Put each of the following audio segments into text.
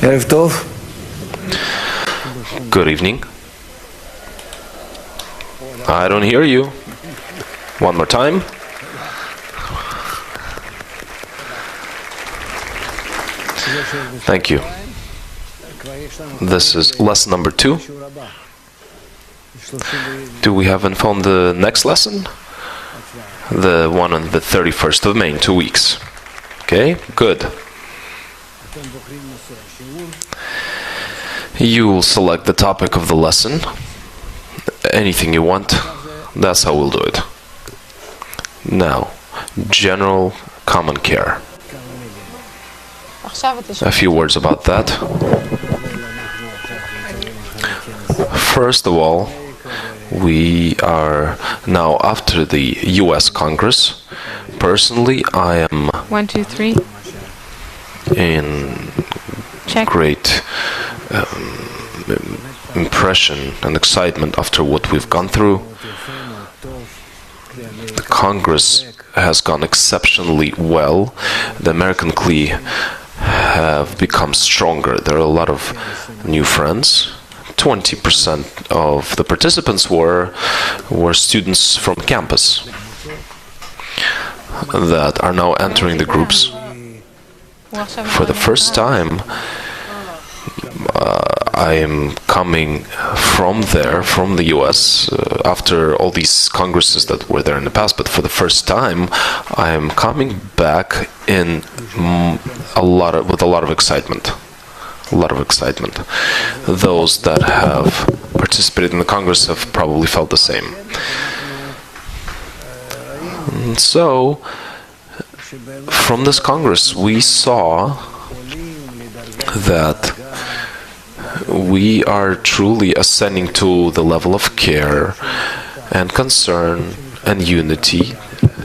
ערב טוב. Good evening. I don't hear you. One more time. Thank you. This is lesson number 2. Do we have info on the next lesson? The one on the 31st of May in 2 weeks. Okay, good. You will select the topic of the lesson. Anything you want, that's how we'll do it. Now, general common care. A few words about that. First of all, we are now after the US Congress. Personally, I am 1, 2, 3. In Check. Great impression and excitement after what we've gone through. The Congress has gone exceptionally well. The American CLE have become stronger. There are a lot of new friends. 20% of the participants were students from campus that are now entering the groups. For the first time, I am coming from there, from the US, after all these congresses that were there in the past, but for the first time, I am coming back in with a lot of excitement. A lot of excitement. Those that have participated in the Congress have probably felt the same. And so, from this Congress, we saw that we are truly ascending to the level of care and concern and unity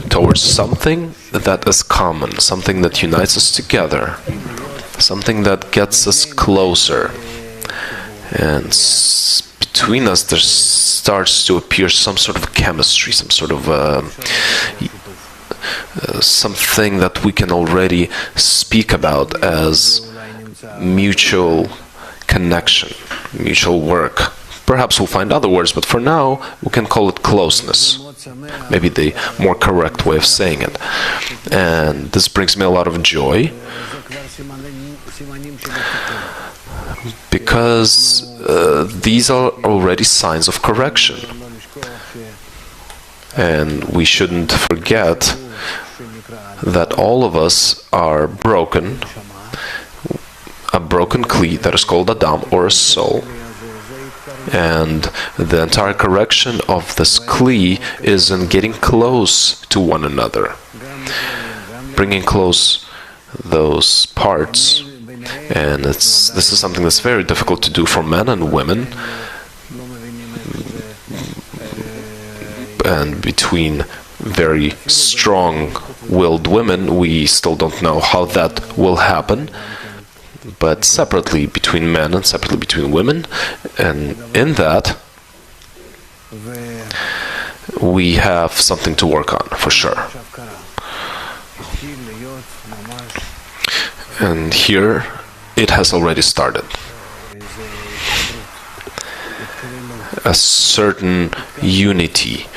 towards something that is common, something that unites us together, something that gets us closer. And between us there starts to appear some sort of chemistry, some sort of something that we can already speak about as mutual connection, mutual work. Perhaps we'll find other words, but for now we can call it closeness. Maybe the more correct way of saying it. And this brings me a lot of joy, because these are already signs of correction. And we shouldn't forget that all of us are broken, a broken CLE that is called Adam, or a soul. And the entire correction of this CLE is in getting close to one another, bringing close those parts. And this is something that's very difficult to do for men and women, and between very strong-willed women, we still don't know how that will happen. But separately between men and separately between women, and in that we have something to work on, for sure. And here it has already started. A certain unity,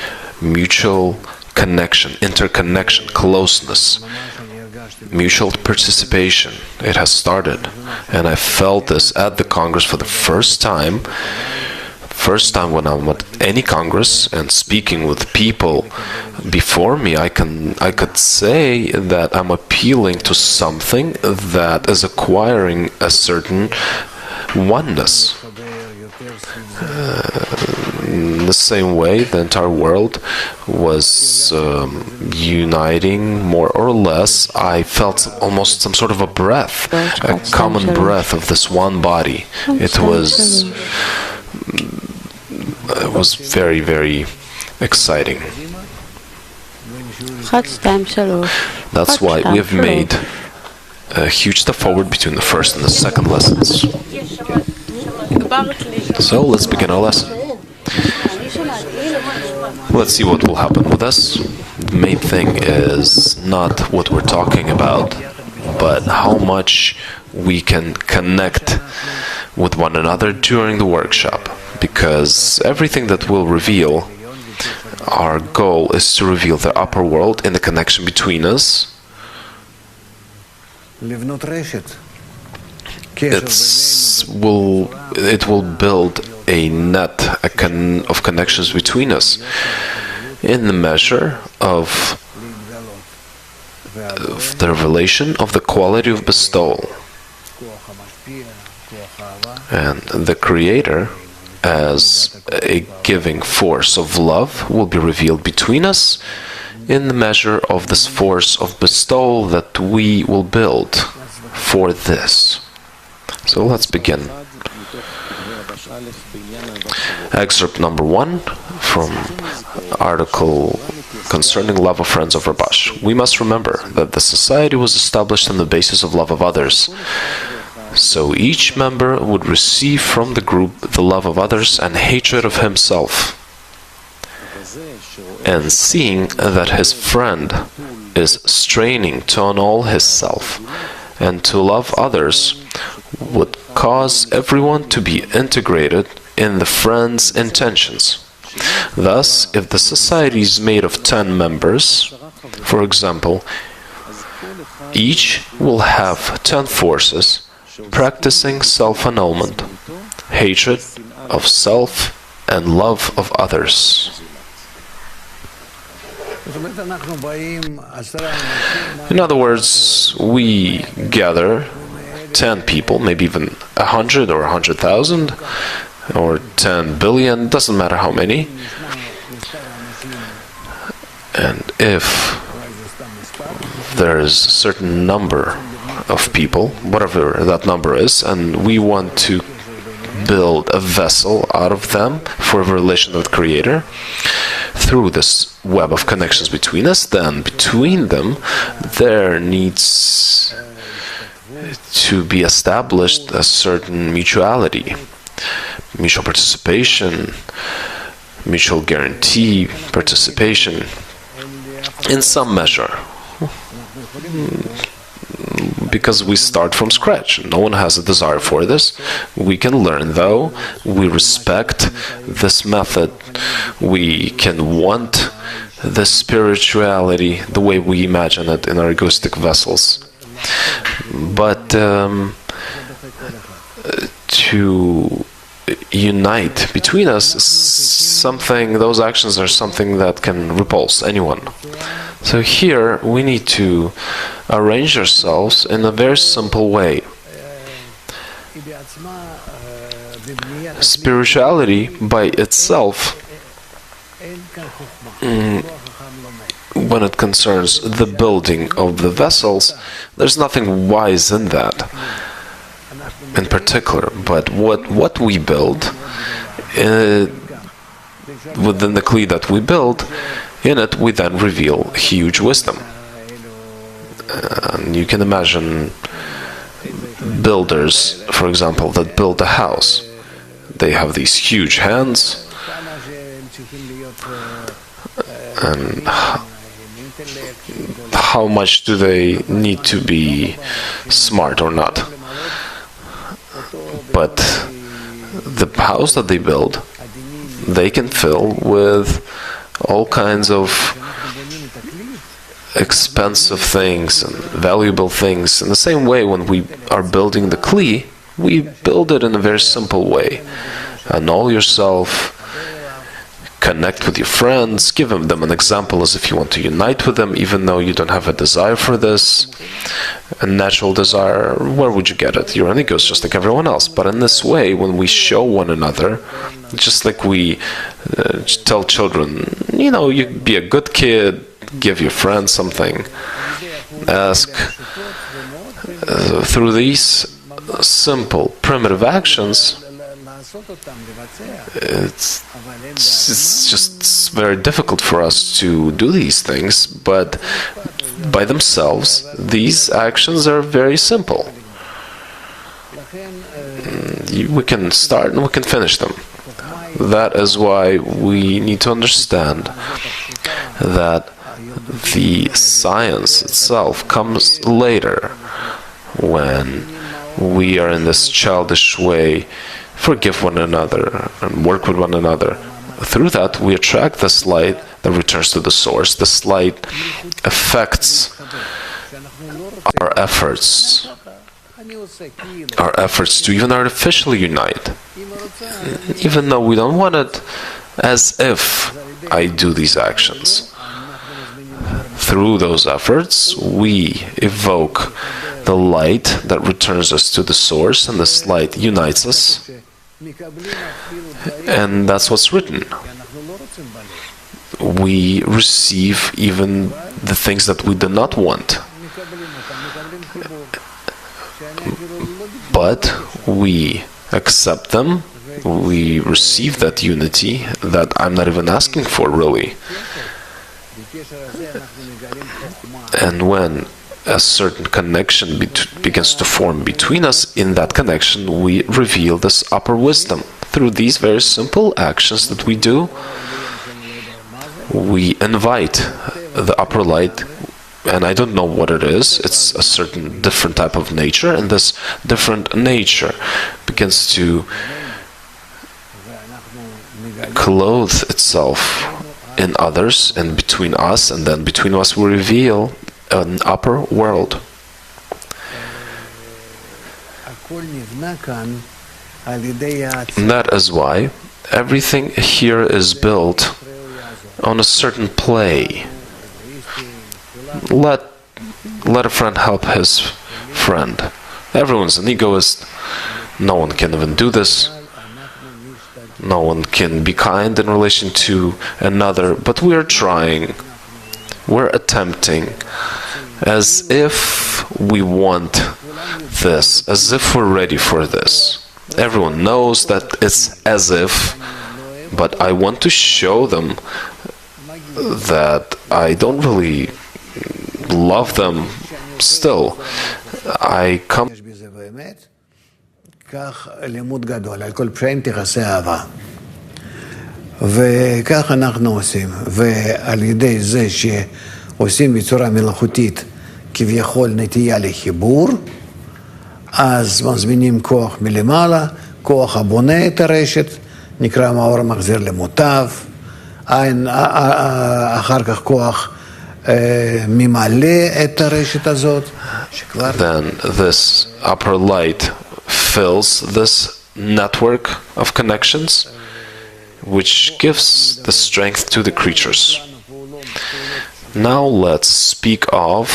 mutual connection, interconnection, closeness, mutual participation. It has started, and I felt this at the Congress for the first time. First time when I'm at any Congress and speaking with people before me, I could say that I'm appealing to something that is acquiring a certain oneness. In the same way, the entire world was uniting more or less. I felt almost some sort of a breath, a common breath of this one body. It was very, very exciting. That's why we have made a huge step forward between the first and the second lessons. So let's begin our lesson. Let's see what will happen with us. The main thing is not what we're talking about, but how much we can connect with one another during the workshop, because everything that we'll reveal, our goal is to reveal the upper world in the connection between us. It will build a net of connections between us in the measure of the revelation of the quality of bestowal. And the Creator, as a giving force of love, will be revealed between us in the measure of this force of bestowal that we will build for this. So let's begin. Excerpt number 1 from article concerning love of friends of Rabash. We must remember that the society was established on the basis of love of others. So each member would receive from the group the love of others and hatred of himself. And seeing that his friend is straining to annul his self and to love others would cause everyone to be integrated in the friend's intentions. Thus, if the society is made of 10 members, for example, each will have 10 forces practicing self-annulment, hatred of self, and love of others. In other words, we gather 10 people, maybe even 100 or 100,000 or 10 billion, doesn't matter how many. And if there is a certain number of people, whatever that number is, and we want to build a vessel out of them for a relation with the Creator through this web of connections between us, then between them there needs to be established a certain mutuality, mutual participation, mutual guarantee, participation in some measure. Because we start from scratch. No one has a desire for this. We can learn, though. We respect this method. We can want the spirituality the way we imagine it in our egoistic vessels. But to unite between us is something, those actions are something that can repulse anyone. So here we need to arrange ourselves in a very simple way. Spirituality by itself, when it concerns the building of the vessels, there's nothing wise in that in particular. But what we build within the Kli that we build, in it we then reveal huge wisdom. And you can imagine builders, for example, that build a house. They have these huge hands, and how much do they need to be smart or not? But the house that they build, they can fill with all kinds of expensive things and valuable things. In the same way, when we are building the Kli, we build it in a very simple way. Annul yourself, connect with your friends, give them an example as if you want to unite with them, even though you don't have a desire for this, a natural desire. Where would you get it? You're an egoist just like everyone else. But in this way, when we show one another, just like we tell children, you be a good kid, give your friend something, ask. Through these simple, primitive actions, it's just very difficult for us to do these things, but by themselves, these actions are very simple. We can start and we can finish them. That is why we need to understand that the science itself comes later, when we are in this childish way, forgive one another and work with one another. Through that, we attract this light that returns to the source. This light affects our efforts to even artificially unite, even though we don't want it, as if I do these actions. Through those efforts, we evoke the light that returns us to the source, and this light unites us. And that's what's written. We receive even the things that we do not want. But we accept them. We receive that unity that I'm not even asking for, really. And when a certain connection begins to form between us, in that connection we reveal this upper wisdom. Through these very simple actions that we do, we invite the upper light, and I don't know what it is. It's a certain different type of nature, and this different nature begins to clothe itself in others, and between us, and then between us we reveal an upper world. And that is why everything here is built on a certain play. Let a friend help his friend. Everyone's an egoist. No one can even do this. No one can be kind in relation to another, but we are trying. We're attempting, as if we want this, as if we're ready for this. Everyone knows that it's as if, but I want to show them that I don't really love them still. I come כך לימוד גדול, על כל פשעים תכסה אהבה. וכך אנחנו עושים. ועל ידי זה שעושים בצורה מלאכותית כביכול נטייה לחיבור, אז מזמינים כוח מלמעלה, כוח הבונה את הרשת, נקרא מאור מחזיר למוטב, אחר כך כוח ממלא את הרשת הזאת. Then this upper light fills this network of connections, which gives the strength to the creatures. Now let's speak of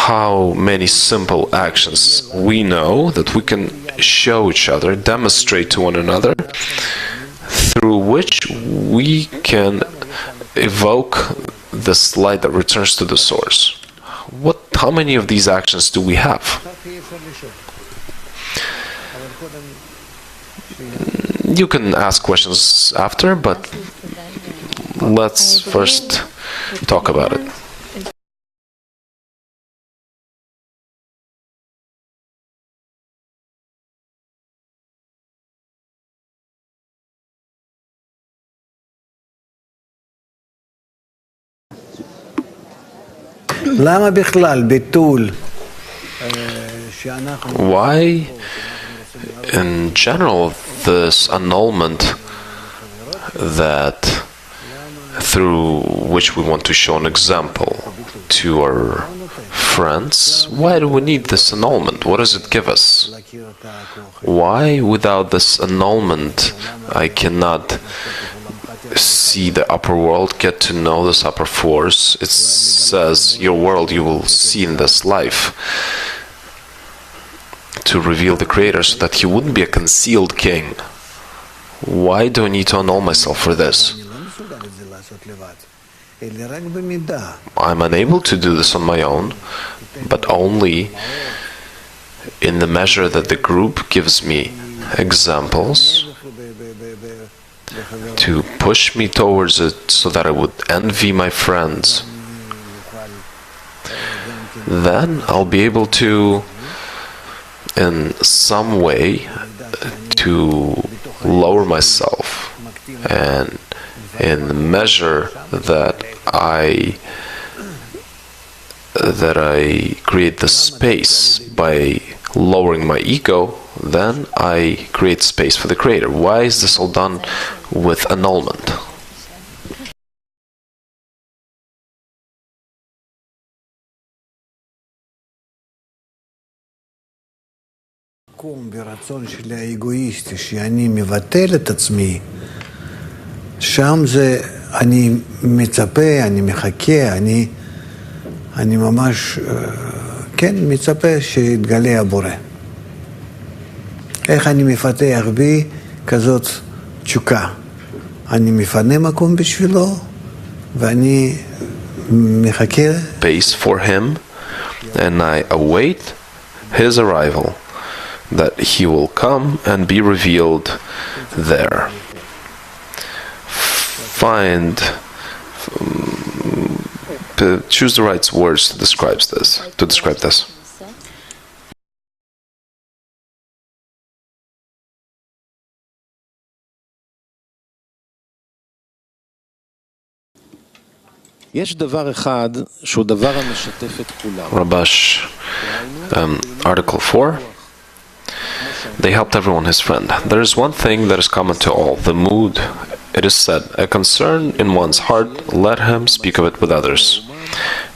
how many simple actions we know that we can show each other, demonstrate to one another, through which we can evoke this light that returns to the source. How many of these actions do we have? You can ask questions after, but let's first talk about it. למה בכלל ביטול? Why, in general, this annulment that through which we want to show an example to our friends, why do we need this annulment? What does it give us? Why, without this annulment, I cannot see the upper world, get to know this upper force? It says, your world you will see in this life, to reveal the Creator so that he wouldn't be a concealed king. Why do I need to annul myself for this? I'm unable to do this on my own, but only in the measure that the group gives me examples to push me towards it so that I would envy my friends. Then I'll be able to, in some way, to lower myself, and in the measure that I create the space by lowering my ego, then I create space for the Creator. Why is this all done with annulment? ברצון שלי האגואיסטי, שאני מבטל את עצמי, שם זה, אני מצפה, אני מחכה, אני ממש, כן, מצפה שיתגלה הבורא. איך אני מפתח בי כזאת תשוקה? אני מפנה מקום בשבילו, ואני מחכה. Space for him, and I await his arrival, that he will come and be revealed there. Choose the right words to describe this. Rabash, Article 4. They helped everyone his friend. There is one thing that is common to all, the mood. It is said, a concern in one's heart, let him speak of it with others.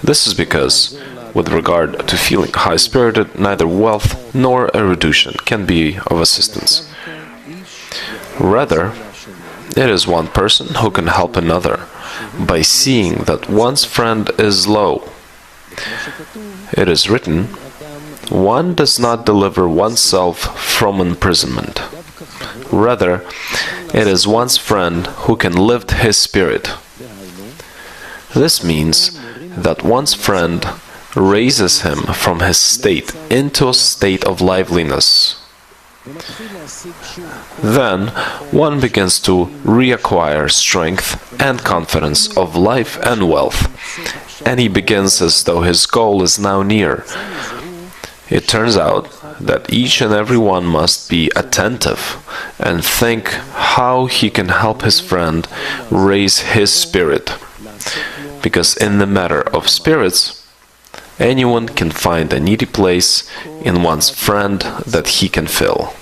This is because, with regard to feeling high-spirited, neither wealth nor erudition can be of assistance. Rather, it is one person who can help another by seeing that one's friend is low. It is written, one does not deliver oneself from imprisonment. Rather, it is one's friend who can lift his spirit. This means that one's friend raises him from his state into a state of liveliness. Then one begins to reacquire strength and confidence of life and wealth, and he begins as though his goal is now near. It turns out that each and every one must be attentive and think how he can help his friend raise his spirit. Because in the matter of spirits, anyone can find a needy place in one's friend that he can fill.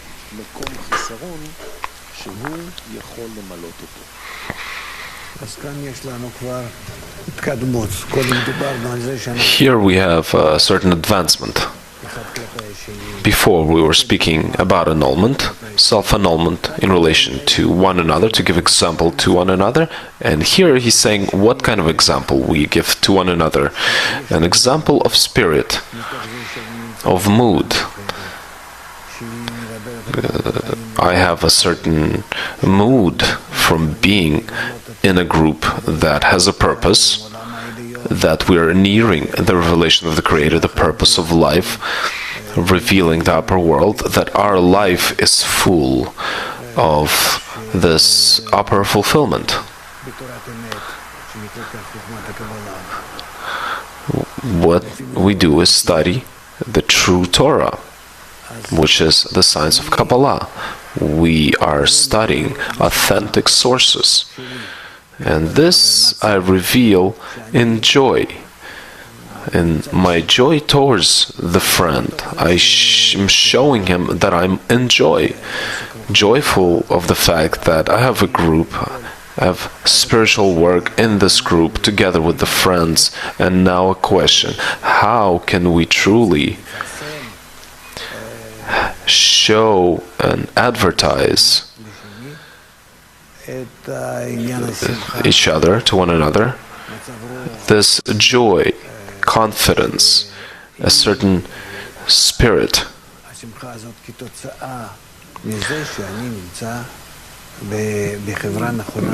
Here we have a certain advancement. Before we were speaking about annulment, self-annulment in relation to one another, to give example to one another, and here he's saying what kind of example we give to one another. An example of spirit, of mood. I have a certain mood from being in a group that has a purpose, that we are nearing the revelation of the Creator, the purpose of life, revealing the upper world, that our life is full of this upper fulfillment. What we do is study the true Torah, which is the science of Kabbalah. We are studying authentic sources. And this I reveal in joy. In my joy towards the friend, I am showing him that I'm in joy. Joyful of the fact that I have a group, I have spiritual work in this group together with the friends. And now a question, how can we truly show and advertise each other to one another this joy, confidence, a certain spirit,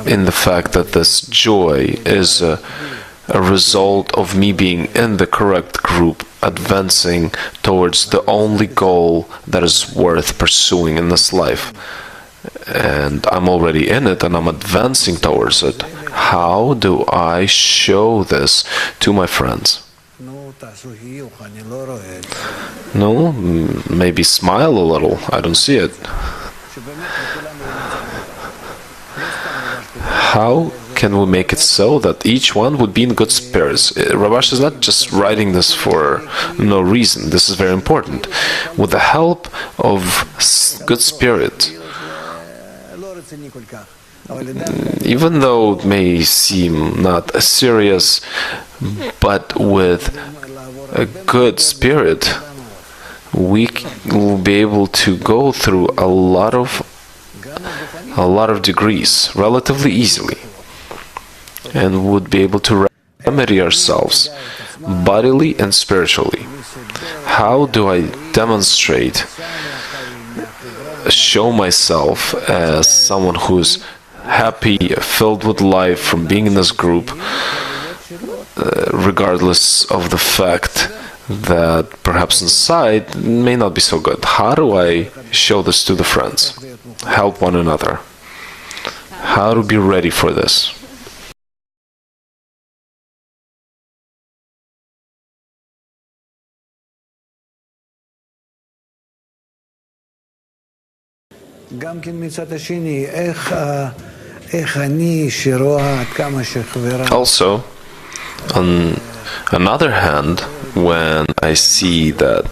in the fact that this joy is a result of me being in the correct group, advancing towards the only goal that is worth pursuing in this life. And I'm already in it and I'm advancing towards it. How do I show this to my friends? No, maybe smile a little. I don't see it. How can we make it so that each one would be in good spirits? Rabash is not just writing this for no reason. This is very important. With the help of good spirit, even though it may seem not serious, but with a good spirit, we will be able to go through a lot of degrees relatively easily, and would be able to remedy ourselves bodily and spiritually. How do I demonstrate, show myself as someone who's happy, filled with life from being in this group, regardless of the fact that perhaps inside may not be so good? How do I show this to the friends? Help one another. How to be ready for this? Also, on another hand, when I see that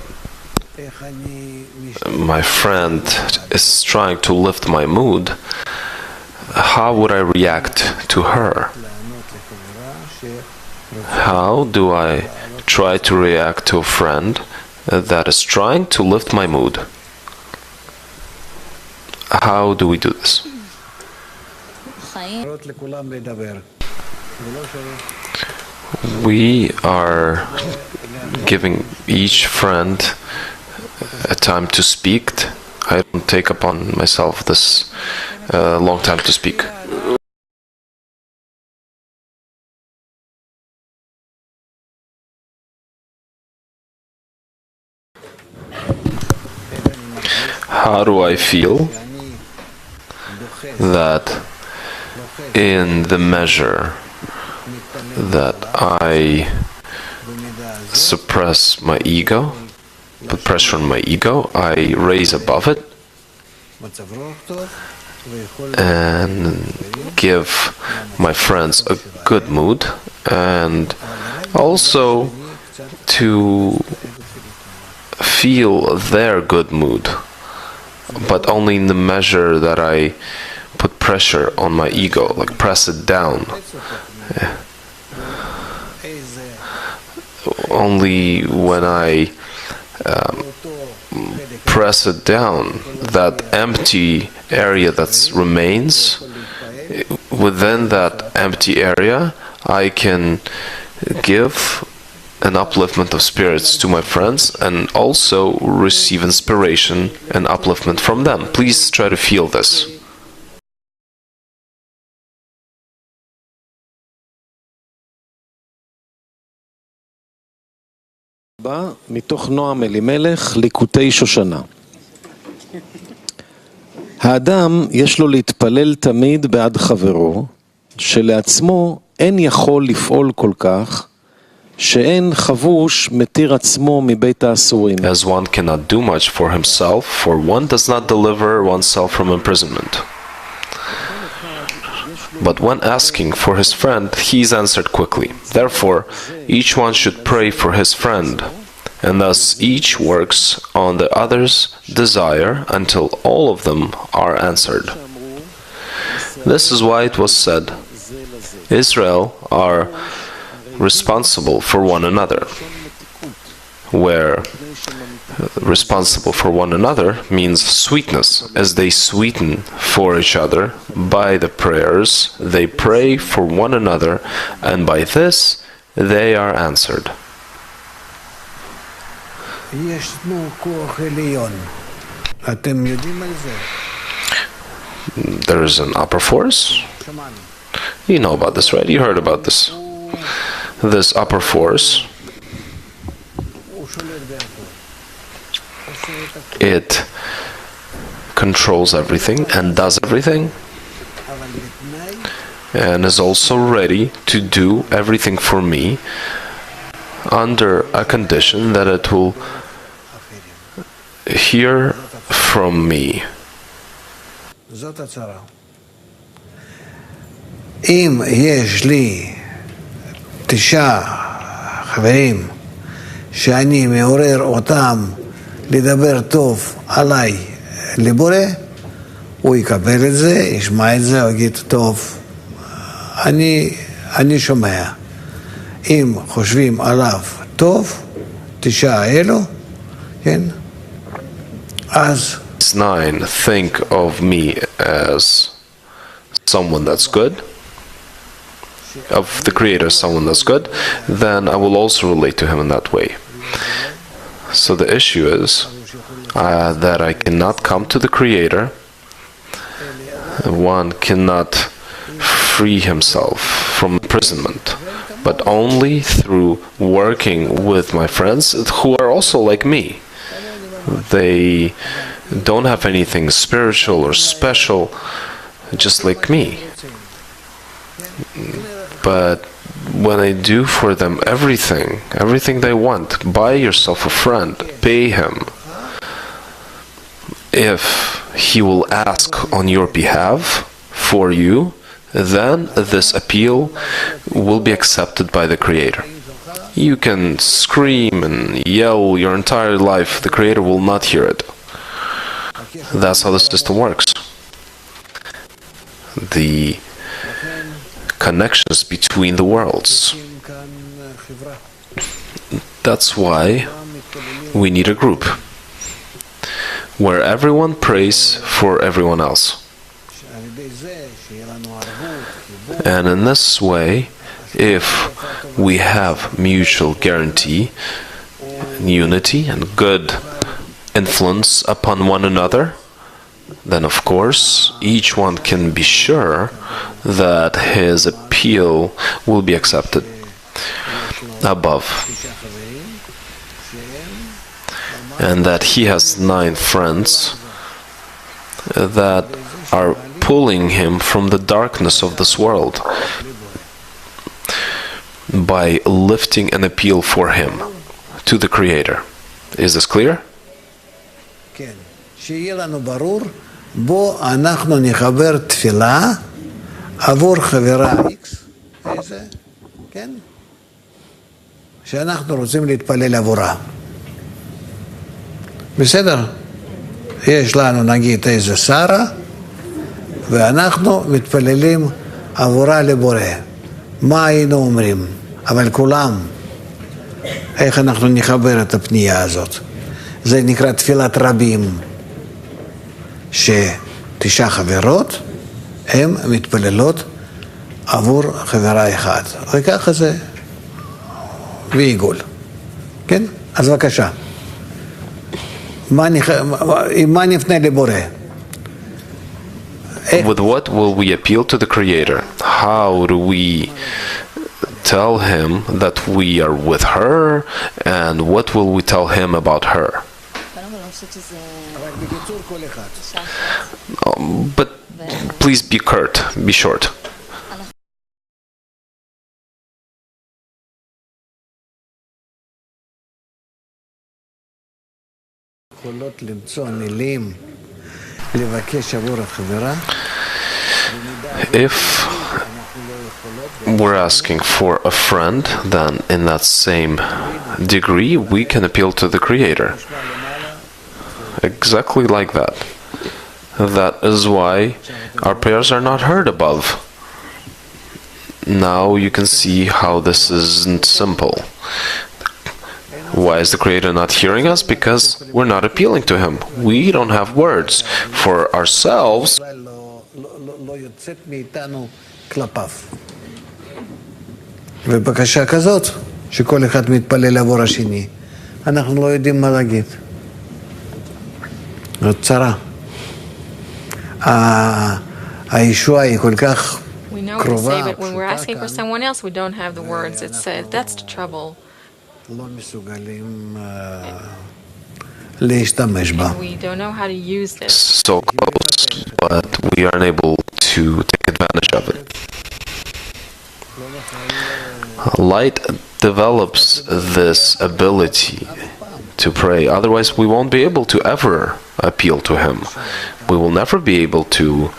my friend is trying to lift my mood, how would I react to her? How do I try to react to a friend that is trying to lift my mood? How do we do this? We are giving each friend a time to speak. I don't take upon myself this long time to speak. How do I feel that in the measure that I suppress my ego, put pressure on my ego, I raise above it and give my friends a good mood, and also to feel their good mood, but only in the measure that I put pressure on my ego, like press it down. Only when I press it down, that empty area that remains, within that empty area, I can give an upliftment of spirits to my friends and also receive inspiration and upliftment from them. Please try to feel this. בא מתוך נועם אלימלך, ליקוטי שושנה. האדם יש לו להתפלל תמיד בעד חברו, שלעצמו אין יכול לפעול כל כך, שאין חבוש מתיר עצמו מבית האסורים. As one cannot do much for himself, for one does not deliver oneself from imprisonment. But when asking for his friend, he is answered quickly. Therefore, each one should pray for his friend, and thus each works on the other's desire until all of them are answered. This is why it was said, Israel are responsible for one another, where responsible for one another means sweetness, as they sweeten for each other by the prayers, they pray for one another, and by this they are answered. There is an upper force. You know about this, right? You heard about this. This upper force, it controls everything and does everything, and is also ready to do everything for me under a condition that it will hear from me. אם יש לי 9 חברים שאני מעורר אותם לדבר טוב עליי לבורא, הוא יקבל את זה, ישמע את זה, הוא יגיד, טוב, אני שומע. אם חושבים עליו טוב, 9 אלו, כן? אז... 9 think of me as someone that's good, of the Creator as someone that's good, then I will also relate to him in that way. So the issue is that I cannot come to the Creator. One cannot free himself from imprisonment, but only through working with my friends who are also like me. They don't have anything spiritual or special, just like me. But when I do for them everything they want, buy yourself a friend, pay him. If he will ask on your behalf for you, then this appeal will be accepted by the Creator. You can scream and yell your entire life, the Creator will not hear it. That's how the system works. The connections between the worlds. That's why we need a group where everyone prays for everyone else. And in this way, if we have mutual guarantee, unity, and good influence upon one another, then of course each one can be sure that his appeal will be accepted above, and that he has 9 friends that are pulling him from the darkness of this world by lifting an appeal for him to the Creator. Is this clear? כן, שיהיה לנו ברור, בו אנחנו נחבר תפילה עבור חברה X, איזה, כן? שאנחנו רוצים להתפלל עבורה. בסדר? יש לנו נגיד איזה שרה, ואנחנו מתפללים עבורה לבורא. מה היינו אומרים? אבל כולם, איך אנחנו נחבר את הפנייה הזאת? זה נקרא תפילת רבים, ש9 חברות הן מתפללות עבור חברה אחת. וככה זה ועיגול. כן? אז בבקשה. מה נפנה לבורא? With what will we appeal to the Creator? How do we tell him that we are with her, and what will we tell him about her? But please be curt, be short. יכולות למצוא מילים לבקש עבור החברה. If we're asking for a friend, then in that same degree we can appeal to the Creator. Exactly like that. That is why our prayers are not heard above. Now you can see how this isn't simple. Why is the Creator not hearing us? Because we're not appealing to Him. We don't have words for ourselves. ובקשה כזאת, שכל אחד מתפלל עבור השני, אנחנו לא יודעים מה להגיד. זאת צרה. הישועה היא כל כך We know what to say, but when we're asking for someone else, we don't have the words. It's that's the trouble. לא מסוגלים להשתמש בה. We don't know how to use this. So close, but we aren't able to take advantage of it. Light develops this ability to pray, otherwise we won't be able to ever appeal to Him. We will never be able to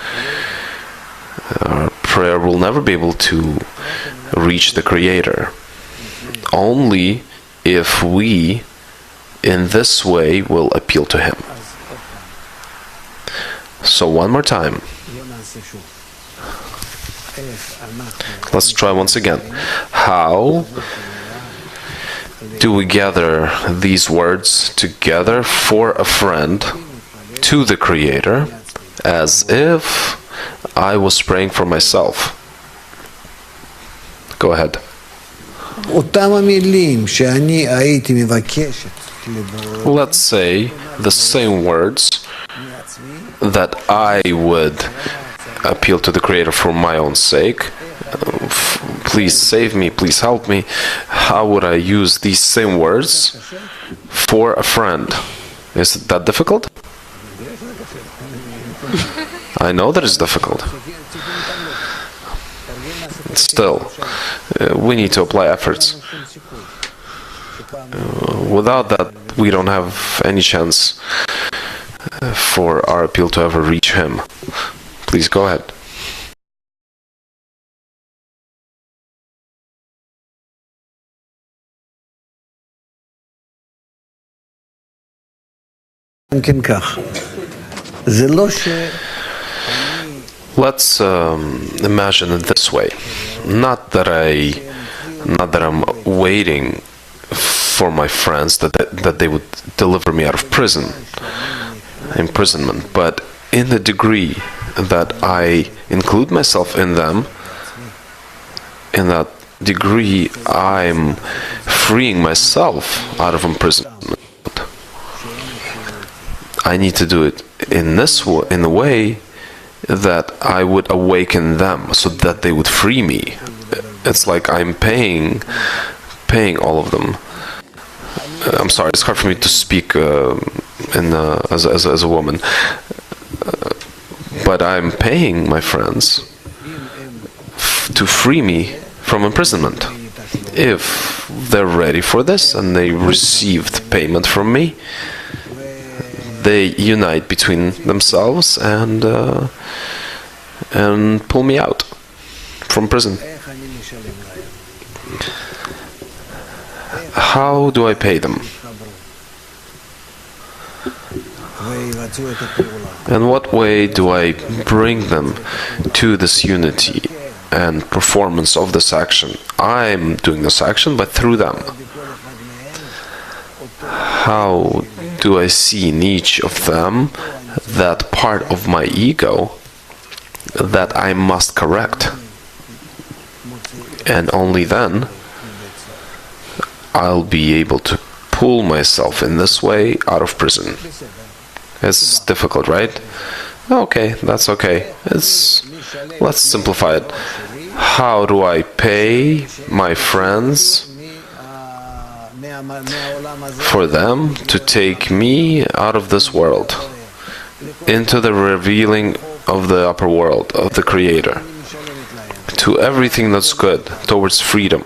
prayer will never be able to reach the Creator. Only if we, in this way, will appeal to Him. So one more time. Let's try once again. How do we gather these words together for a friend to the Creator as if I was praying for myself? Go ahead. Let's say the same words that I would appeal to the Creator for my own sake. Please save me, please help me. How would I use these same words for a friend? Is it that difficult? I know that it's difficult. Still, we need to apply efforts. Without that, we don't have any chance for our appeal to ever reach Him. Please go ahead. Let's imagine it this way. Not that I'm waiting for my friends that they would deliver me out of imprisonment, but in the degree that I include myself in them, in that degree I'm freeing myself out of imprisonment. I need to do it in the way that I would awaken them, so that they would free me. It's like I'm paying all of them. I'm sorry, it's hard for me to speak as a woman, but I'm paying my friends to free me from imprisonment. If they're ready for this and they received payment from me, they unite between themselves and pull me out from prison. How do I pay them? In what way do I bring them to this unity and performance of this action? I'm doing this action, but through them. How do I see in each of them that part of my ego that I must correct? And only then I'll be able to pull myself in this way out of prison. It's difficult, right? Okay, that's okay. Let's simplify it. How do I pay my friends for them to take me out of this world into the revealing of the upper world, of the Creator, to everything that's good, towards freedom?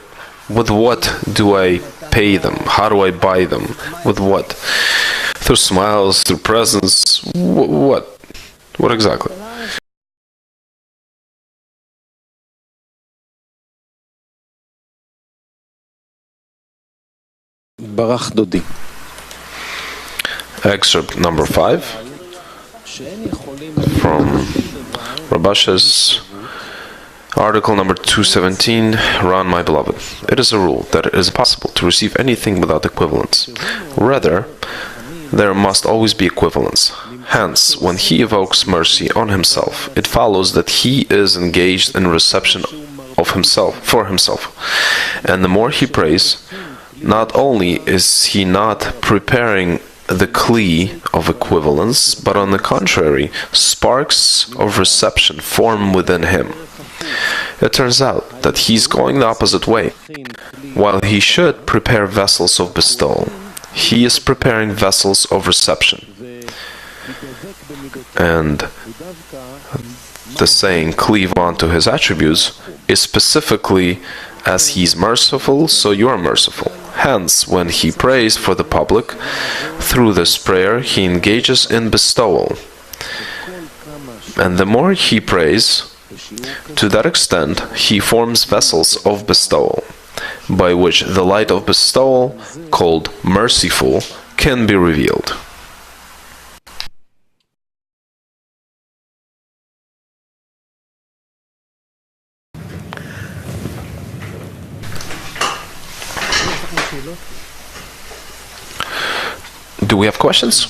With what do I pay them? How do I buy them? With what? Through smiles, through presents? What? What exactly? Excerpt number 5 from Rabash's article number 217, Ron, my beloved. It is a rule that it is possible to receive anything without equivalence. Rather, there must always be equivalence. Hence, when he evokes mercy on himself, it follows that he is engaged in reception of himself, for himself. And the more he prays, not only is he not preparing the kli of equivalence, but on the contrary, sparks of reception form within him. It turns out that he's going the opposite way. While he should prepare vessels of bestowal, he is preparing vessels of reception. And the saying, cleave on to his attributes, is specifically, as he's merciful, so you are merciful. Hence, when he prays for the public, through this prayer he engages in bestowal. And the more he prays, To that extent, he forms vessels of bestowal, by which the light of bestowal, called merciful, can be revealed. Do we have questions?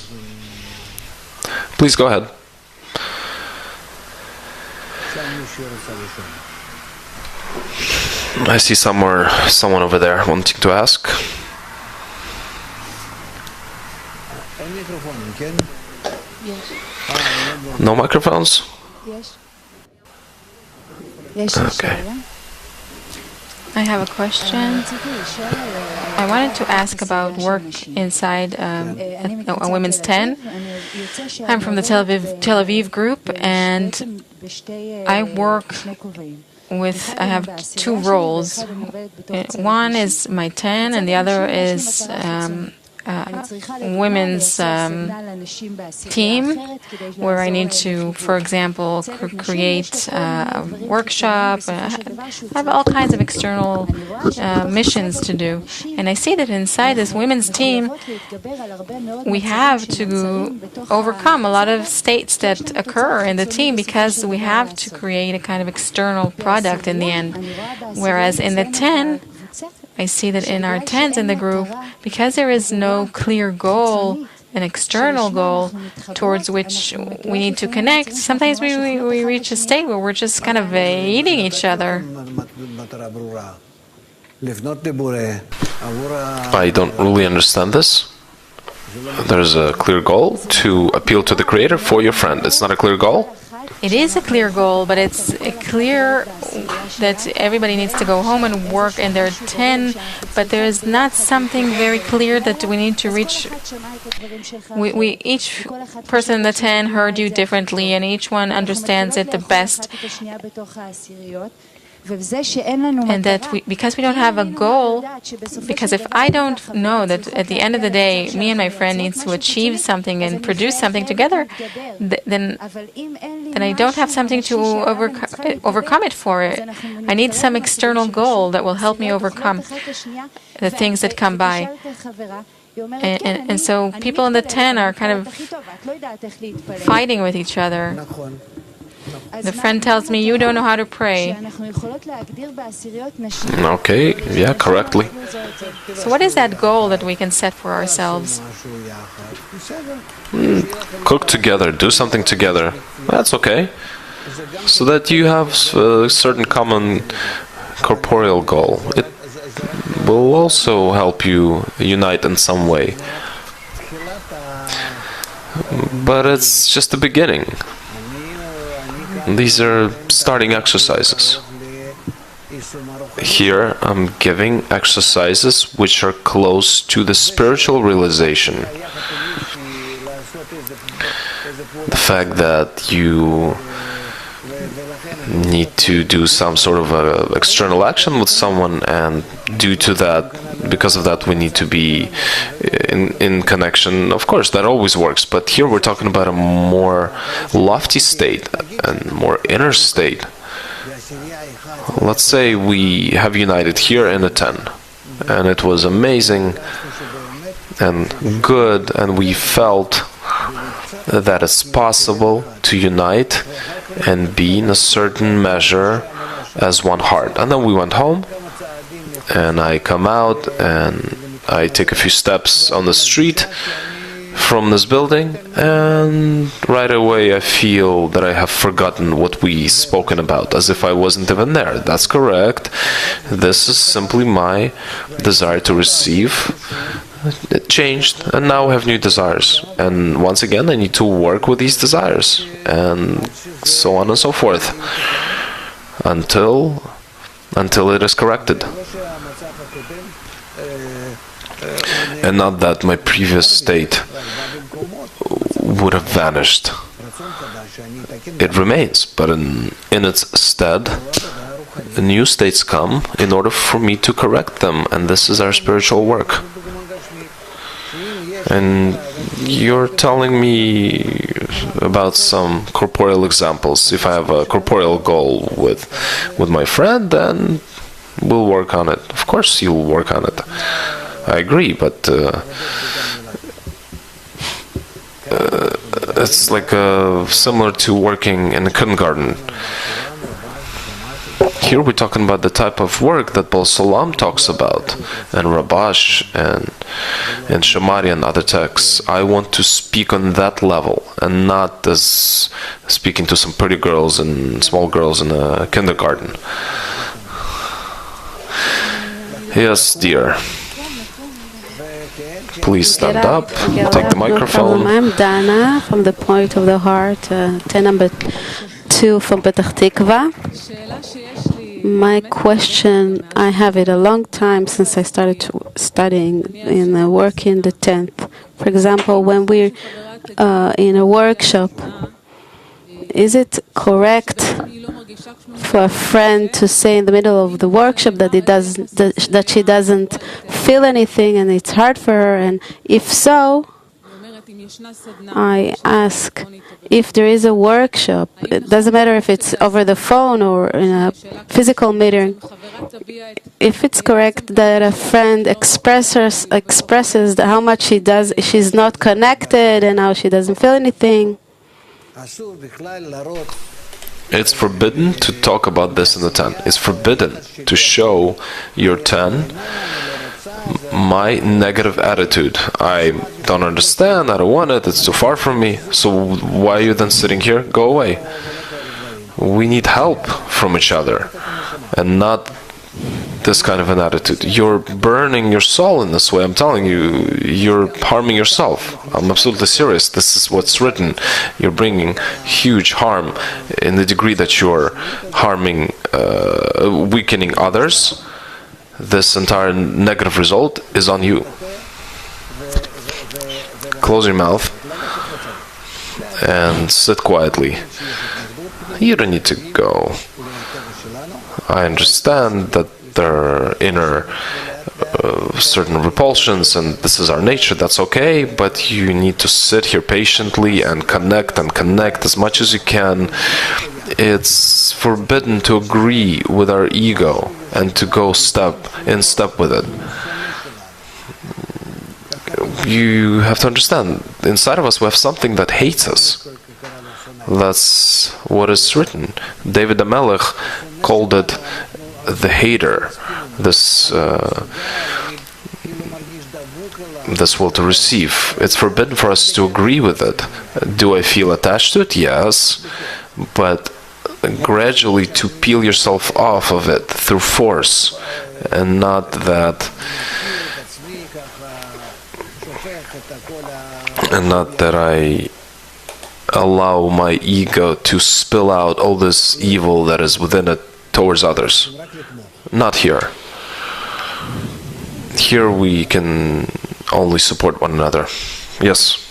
Please go ahead. I see someone over there wanting to ask. No microphones? Okay. I have a question. I wanted to ask about work inside a women's tent. I'm from the Tel Aviv group, and I work with, I have two roles. One is my 10, and the other is women's team, where I need to, for example, create a workshop. I have all kinds of external missions to do. And I see that inside this women's team, we have to overcome a lot of states that occur in the team because we have to create a kind of external product in the end. Whereas in the 10, I see that in our 10s in the group, because there is no clear goal, an external goal towards which we need to connect, sometimes we reach a state where we're just kind of eating each other. I don't really understand this. There's a clear goal to appeal to the Creator for your friend. It's not a clear goal? It is a clear goal, but it's clear that everybody needs to go home and work in their 10, but there is not something very clear that we need to reach. We each person in the 10 heard you differently, and each one understands it the best. And that because we don't have a goal, because if I don't know that at the end of the day, me and my friend needs to achieve something and produce something together, then I don't have something to overcome it for it. I need some external goal that will help me overcome the things that come by. And so people in the 10 are kind of fighting with each other. The friend tells me, you don't know how to pray. Okay, yeah, correctly. So what is that goal that we can set for ourselves? Cook together, do something together. That's okay. So that you have a certain common corporeal goal. It will also help you unite in some way. But it's just the beginning. These are starting exercises. Here I'm giving exercises which are close to the spiritual realization. The fact that you need to do some sort of external action with someone, and due to that, because of that, we need to be in connection. Of course, that always works, but here we're talking about a more lofty state and more inner state. Let's say we have united here in a 10, and it was amazing and good, and we felt that it's possible to unite and be in a certain measure as one heart. And then we went home, and I come out and I take a few steps on the street from this building, and right away I feel that I have forgotten what we spoken about, as if I wasn't even there. That's correct. This is simply my desire to receive. It changed, and now I have new desires, and once again I need to work with these desires, and so on and so forth, until it is corrected. And not that my previous state would have vanished. It remains, but in its stead, new states come in order for me to correct them, and this is our spiritual work. And you're telling me about some corporeal examples. If I have a corporeal goal with my friend, then we'll work on it. Of course, you'll work on it. I agree, but it's like similar to working in a kindergarten. Here we're talking about the type of work that Baal Salam talks about, and Rabash and Shamari and other texts. I want to speak on that level, and not as speaking to some pretty girls and small girls in a kindergarten. Yes, dear. Please stand up, take the microphone. I'm Dana from the Point of the Heart, 10 number 2 from Petach Tikva. My question, I have it a long time since I started studying in work in the 10th. For example, when we're in a workshop, is it correct for a friend to say in the middle of the workshop that she doesn't feel anything and it's hard for her? And if so, I ask, if there is a workshop, it doesn't matter if it's over the phone or in a physical meeting, if it's correct that a friend expresses how much she's not connected and how she doesn't feel anything. It's forbidden to talk about this in the 10. It's forbidden to show your 10 my negative attitude. I don't understand, I don't want it, it's too far from me. So why are you then sitting here? Go away. We need help from each other, and not this kind of an attitude. You're burning your soul in this way. I'm telling you, you're harming yourself. I'm absolutely serious. This is what's written. You're bringing huge harm in the degree that you're harming, weakening others. This entire negative result is on you. Close your mouth and sit quietly. You don't need to go. I understand that there are inner certain repulsions, and this is our nature, that's okay, but you need to sit here patiently and connect as much as you can. It's forbidden to agree with our ego and to go step in step with it. You have to understand, inside of us we have something that hates us. That's what is written. David HaMelech called it the hater, this will to receive. It's forbidden for us to agree with it. Do I feel attached to it? Yes, but gradually to peel yourself off of it through force, and not that I allow my ego to spill out all this evil that is within it towards others. Not here. Here we can only support one another. Yes.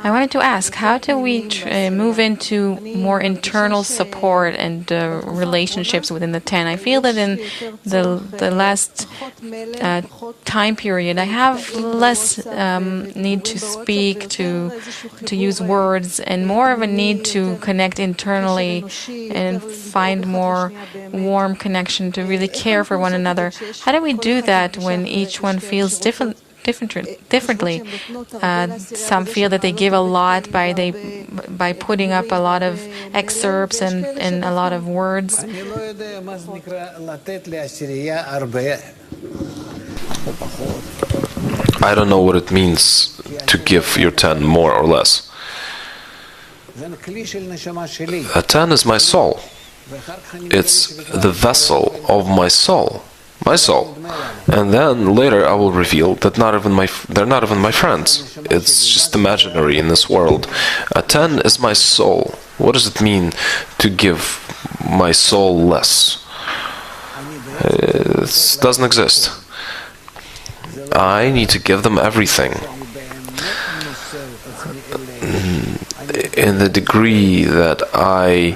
I wanted to ask, how do we move into more internal support and relationships within the 10? I feel that in the last time period, I have less need to speak, to use words, and more of a need to connect internally and find more warm connection, to really care for one another. How do we do that when each one feels differently? Some feel that they give a lot by putting up a lot of excerpts and a lot of words. I don't know what it means to give your 10 more or less. A 10 is my soul. It's the vessel of my soul. My soul. And then later I will reveal that they're not even my friends. It's just imaginary in this world. A 10 is my soul. What does it mean to give my soul less? It doesn't exist. I need to give them everything. In the degree that I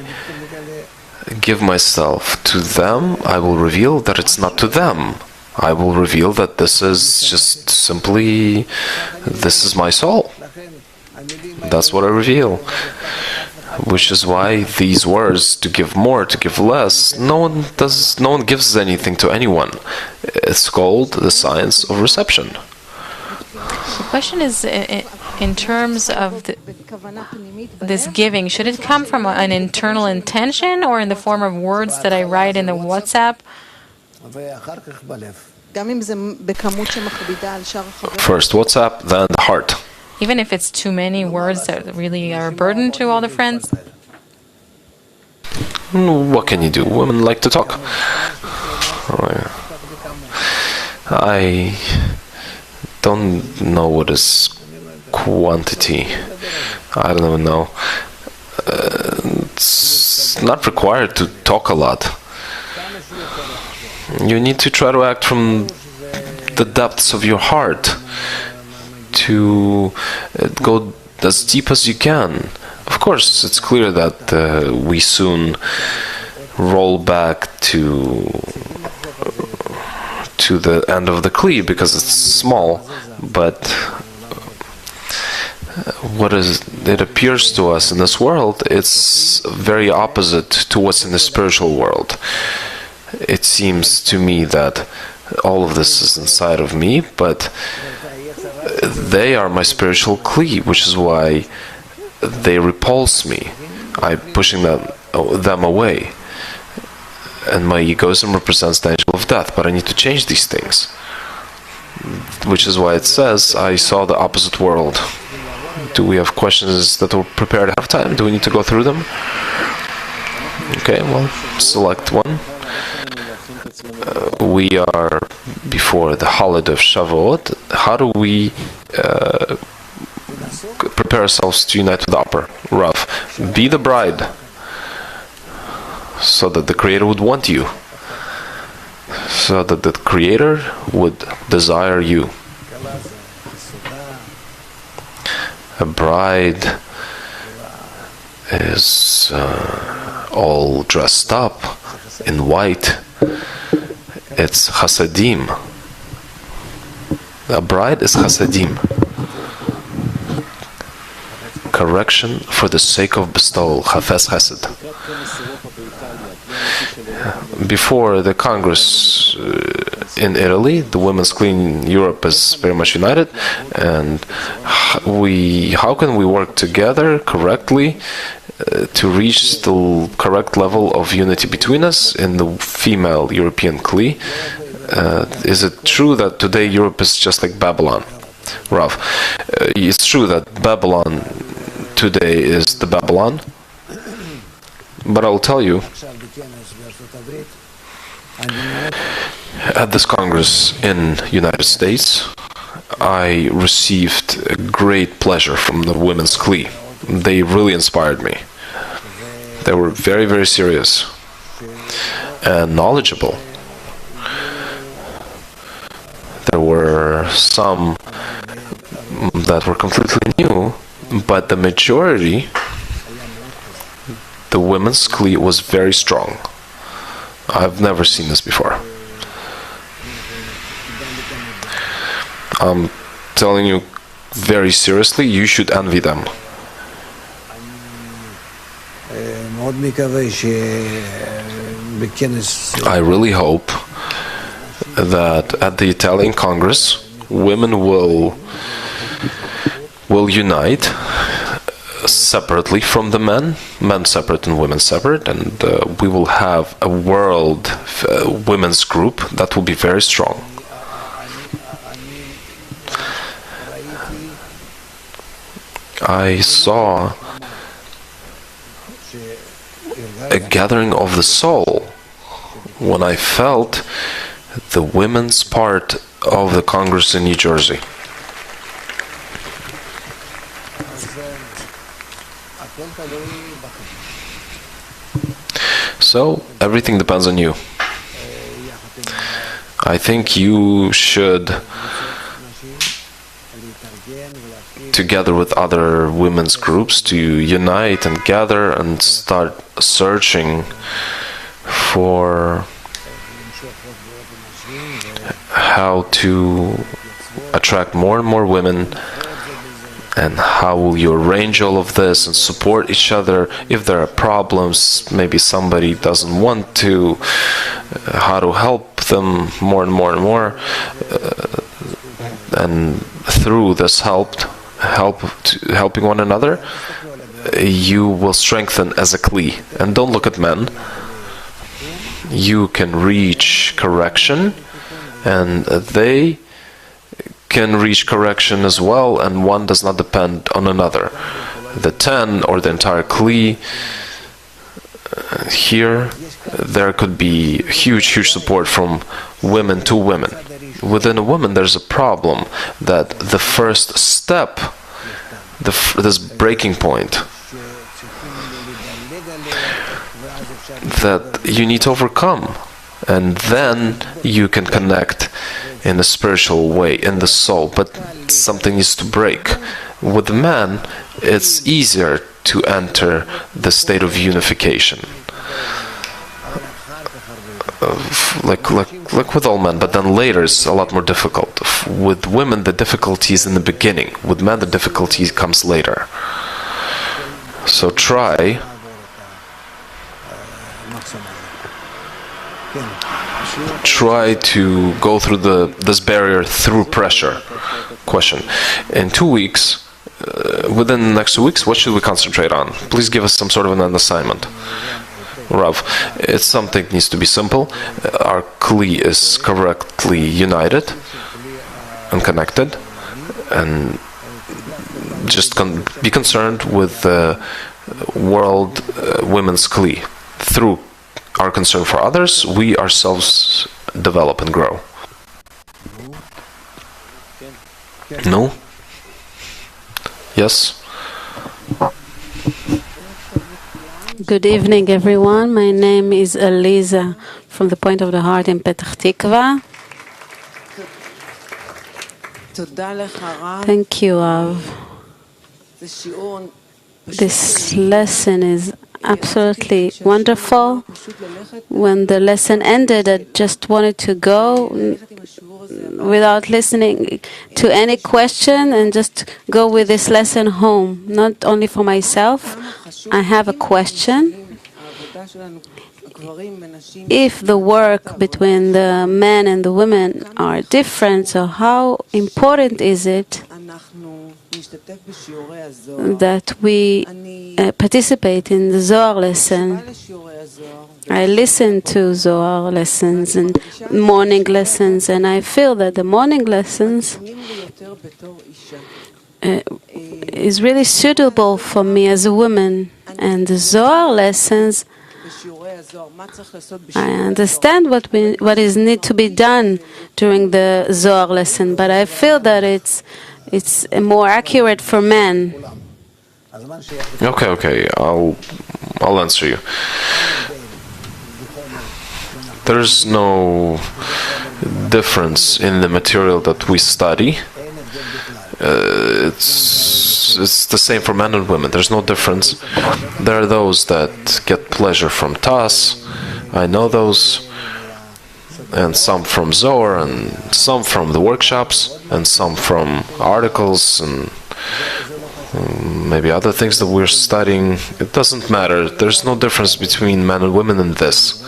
give myself to them, I will reveal that it's not to them. I will reveal that this is just simply, this is my soul. That's what I reveal. Which is why these words, to give more, to give less, no one gives anything to anyone. It's called the science of reception. The question is, in terms of this giving, should it come from an internal intention or in the form of words that I write in the WhatsApp? First WhatsApp, then the heart. Even if it's too many words that really are a burden to all the friends? What can you do? Women like to talk. I don't know what is quantity. I don't even know. It's not required to talk a lot. You need to try to act from the depths of your heart, to go as deep as you can. Of course, it's clear that we soon roll back to the end of the kli because it's small, but what is it appears to us in this world, it's very opposite to what's in the spiritual world. It seems to me that all of this is inside of me, but they are my spiritual kli, which is why they repulse me. I'm pushing them away. And my egoism represents the angel of death, but I need to change these things. Which is why it says, I saw the opposite world. Do we have questions that were prepared ahead of time? Do we need to go through them? Okay, well, select one. We are before the holiday of Shavuot. How do we prepare ourselves to unite with the upper? Rav, be the bride, so that the Creator would want you, so that the Creator would desire you. A bride is all dressed up in white. It's chasadim. A bride is chasadim. Correction for the sake of bestowal. Chafes chesed. Before the Congress in Italy, the women's clean Europe is very much united, and how can we work together correctly to reach the correct level of unity between us in the female European Kli? Is it true that today Europe is just like Babylon? Rav, it's true that Babylon today is the Babylon, but I'll tell you, at this Congress in United States, I received great pleasure from the women's Kli. They really inspired me. They were very, very serious and knowledgeable. There were some that were completely new, but the majority, the women's Kli was very strong. I've never seen this before. I'm telling you very seriously, you should envy them. I really hope that at the Italian Congress, women will unite separately from the men separate and women separate, and we will have a world women's group that will be very strong. I saw a gathering of the soul when I felt the women's part of the Congress in New Jersey. So, everything depends on you. I think you should, together with other women's groups, to unite and gather and start searching for how to attract more and more women, and how will you arrange all of this and support each other if there are problems, maybe somebody doesn't want to, how to help them more and more and more, and through this helping one another, you will strengthen as a kli. And don't look at men. You can reach correction, and they can reach correction as well, and one does not depend on another. The 10 or the entire kli, here there could be huge support from women to women. Within a woman there's a problem that the first step, this breaking point, that you need to overcome, and then you can connect in a spiritual way, in the soul, but something needs to break. With the man, it's easier to enter the state of unification. Like with all men, but then later it's a lot more difficult. With women, the difficulty is in the beginning. With men, the difficulty comes later. So try to go through this barrier through pressure. Question: in 2 weeks, within the next 2 weeks, what should we concentrate on? Please give us some sort of an assignment. Rav, it's something needs to be simple. Our kli is correctly united and connected, and just be concerned with the world women's kli. Through our concern for others, we ourselves develop and grow. No? Yes? Good evening, everyone. My name is Eliza from the Point of the Heart in Petach Tikva. Thank you, Rav. This lesson is absolutely wonderful. When the lesson ended, I just wanted to go without listening to any question and just go with this lesson home. Not only for myself, I have a question. If the work between the men and the women are different, so how important is it that we participate in the Zohar lesson? I listen to Zohar lessons and morning lessons, and I feel that the morning lessons is really suitable for me as a woman, and the Zohar lessons, I understand what is need to be done during the Zohar lesson, but I feel that it's more accurate for men. Okay, I'll answer you. There's no difference in the material that we study. It's the same for men and women. There's no difference. There are those that get pleasure from TAS. I know those. And some from Zohar, and some from the workshops, and some from articles, and maybe other things that we're studying. It doesn't matter. There's no difference between men and women in this.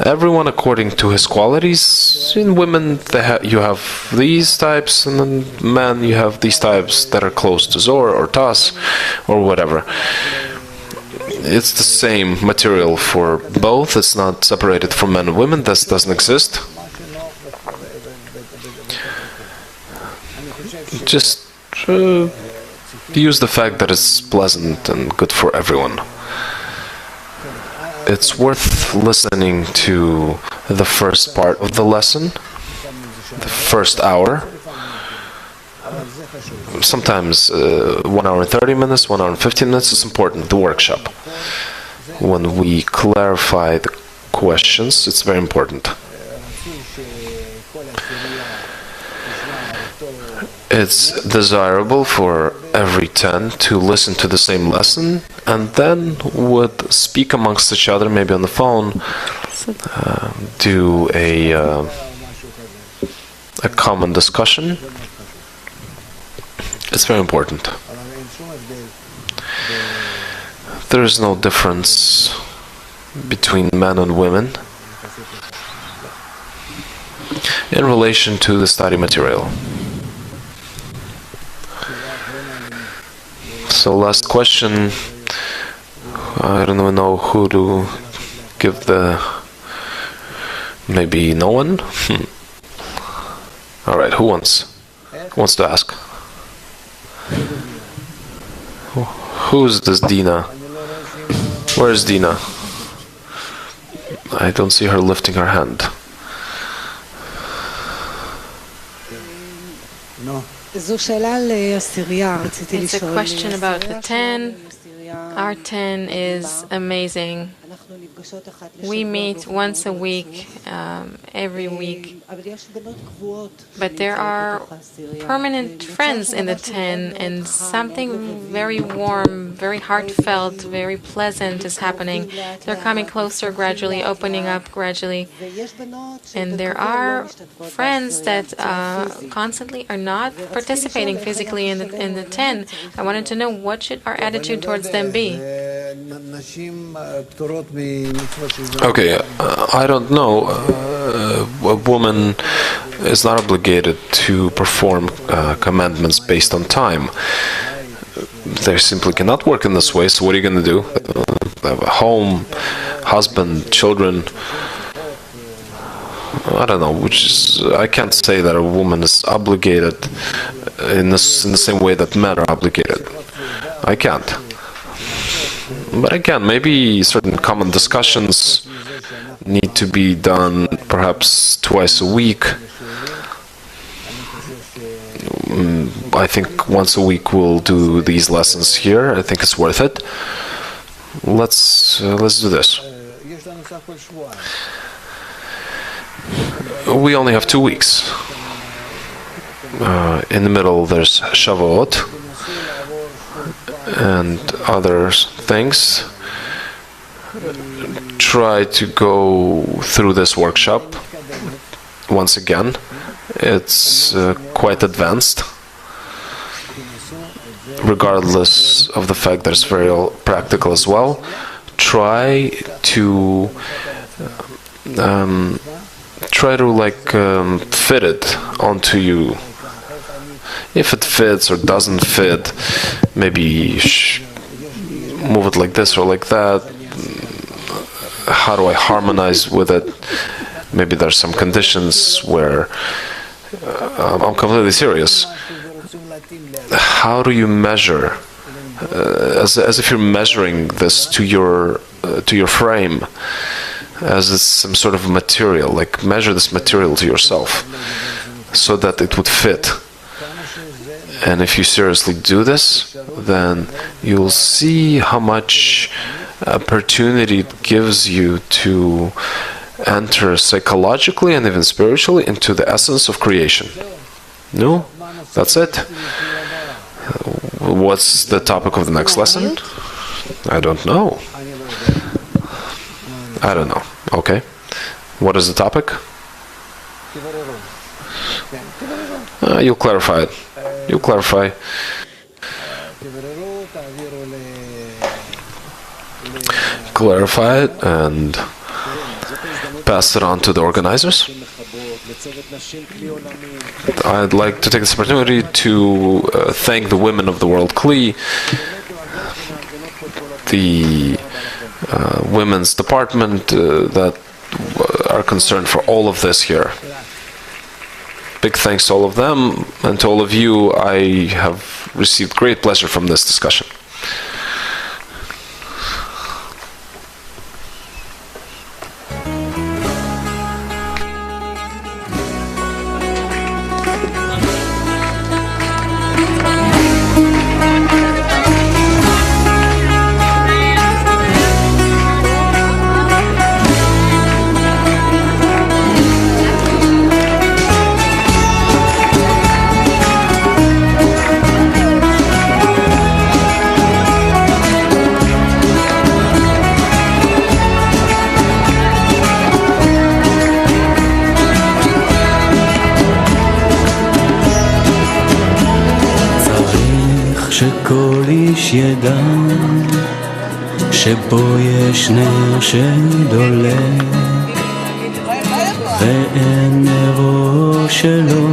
Everyone according to his qualities. In women, you have these types, and in men, you have these types that are close to Zohar or TAS or whatever. It's the same material for both. It's not separated from men and women. This doesn't exist. Just use the fact that it's pleasant and good for everyone. It's worth listening to the first part of the lesson, the first hour. Sometimes 1 hour and 30 minutes, 1 hour and 15 minutes is important, the workshop. When we clarify the questions, it's very important. It's desirable for every 10 to listen to the same lesson and then would speak amongst each other, maybe on the phone, do a a common discussion. It's very important. There is no difference between men and women in relation to the study material. So last question, I don't even know who to give the, maybe no one? Alright, who wants to ask? Who's this Dina? Where is Dina? I don't see her lifting her hand. It's a question about the 10. Our 10 is amazing. We meet once a week, every week. But there are permanent friends in the 10, and something very warm, very heartfelt, very pleasant is happening. They're coming closer gradually, opening up gradually. And there are friends that constantly are not participating physically in the 10. I wanted to know, what should our attitude towards them be? Okay, I don't know. A woman is not obligated to perform commandments based on time. They simply cannot work in this way, so what are you going to do? They have a home, husband, children. I don't know, I can't say that a woman is obligated in the same way that men are obligated. I can't. But again, maybe certain common discussions need to be done perhaps twice a week. I think once a week we'll do these lessons here. I think it's worth it. Let's do this. We only have 2 weeks. In the middle there's Shavuot and other things. Try to go through this workshop once again. It's quite advanced, regardless of the fact that it's very practical as well. Try to fit it onto you. If it fits or doesn't fit, maybe move it like this or like that. How do I harmonize with it? Maybe there's some conditions where I'm completely serious. How do you measure, as if you're measuring this to your frame, as it's some sort of material? Like, measure this material to yourself so that it would fit. And if you seriously do this, then you'll see how much opportunity it gives you to enter psychologically and even spiritually into the essence of creation. No? That's it? What's the topic of the next lesson? I don't know. I don't know. Okay. What is the topic? You'll clarify it. You'll clarify. Clarify it and pass it on to the organizers. I'd like to take this opportunity to thank the women of the World Kli, the women's department that are concerned for all of this here. Big thanks to all of them, and to all of you. I have received great pleasure from this discussion. שכל איש ידע שבו יש נר שדולק ואין נרו שלו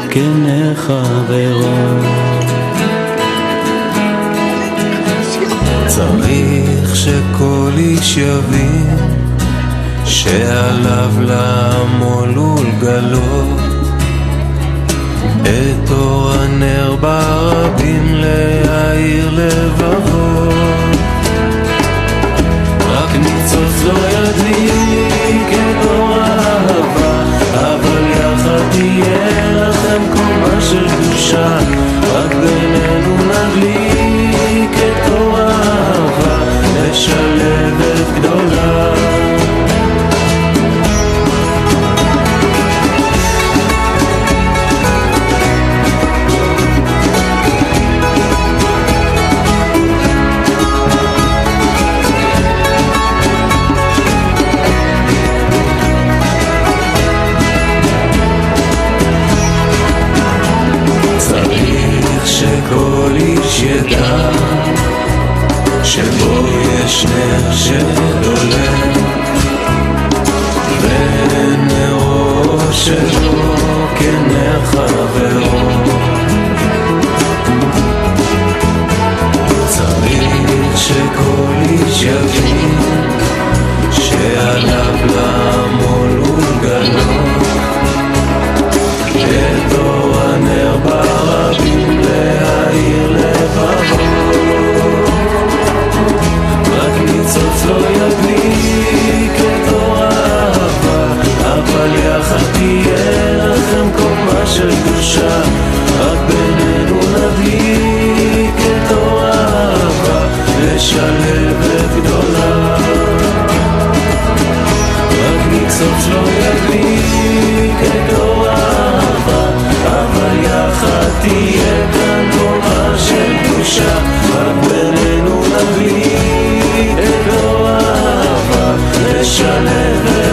כנר חברו. צריך שכל איש יבין שעליו לעמול ולגלות את אור הנר ברבים להאיר לבבו. רק ניצוץ לא ידליק את אור האהבה, אבל יחד יהיה לכם קומה של קדושה. רק בינינו נדליק את אור האהבה לשלבת גדולה. שכל איש ידע שבו יש נר שדולק ונרו שלו כנר חברו. צריך שכל איש יבין שעליו לעמול ולגלות את אור הנר ברבים להאיר לבבו. רק ניצוץ לא ידליק את אור האהבה, אבל יחד תהיה לכם קומה של קדושה. רק בינינו נדליק את אור האהבה לשלבת גדולה. רק ניצוץ לא ידליק את אור האהבה, אבל יחד תהיה כאן קומה של קדושה. רק בינינו נדליק את אור האהבה לשלב